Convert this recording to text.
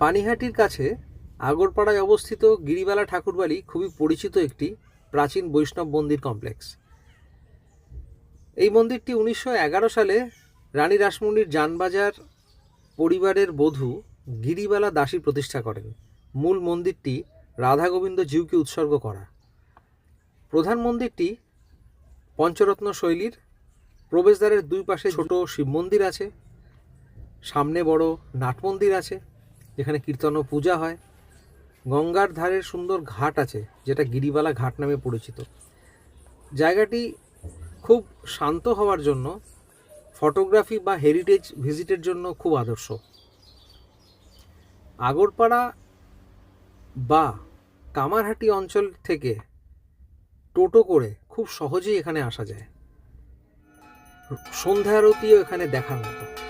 পানিহাটির কাছে আগরপাড়ায় অবস্থিত গিরিবালা ঠাকুরবাড়ি খুবই পরিচিত একটি প্রাচীন বৈষ্ণব মন্দির কমপ্লেক্স। এই মন্দিরটি 1911 সালে রানী রাসমণির জানবাজার পরিবারের বধূ গিরিবালা দাসী প্রতিষ্ঠা করেন। মূল মন্দিরটি রাধা গোবিন্দ জিউকে উৎসর্গ করা। প্রধান মন্দিরটি পঞ্চরত্ন শৈলীর। প্রবেশদ্বারের দুই পাশে ছোট শিব মন্দির আছে, সামনে বড় নাট মন্দির আছে যেখানে কীর্তন ও পূজা হয়। গঙ্গার ধারের সুন্দর ঘাট আছে যেটা গিরিবালা ঘাট নামে পরিচিত। জায়গাটি খুব শান্ত হওয়ার জন্য ফটোগ্রাফি বা হেরিটেজ ভিজিটের জন্য খুব আদর্শ। আগরপাড়া বা কামারহাটি অঞ্চল থেকে টোটো করে খুব সহজেই এখানে আসা যায়। সন্ধ্যা আরতিও এখানে দেখার মতো।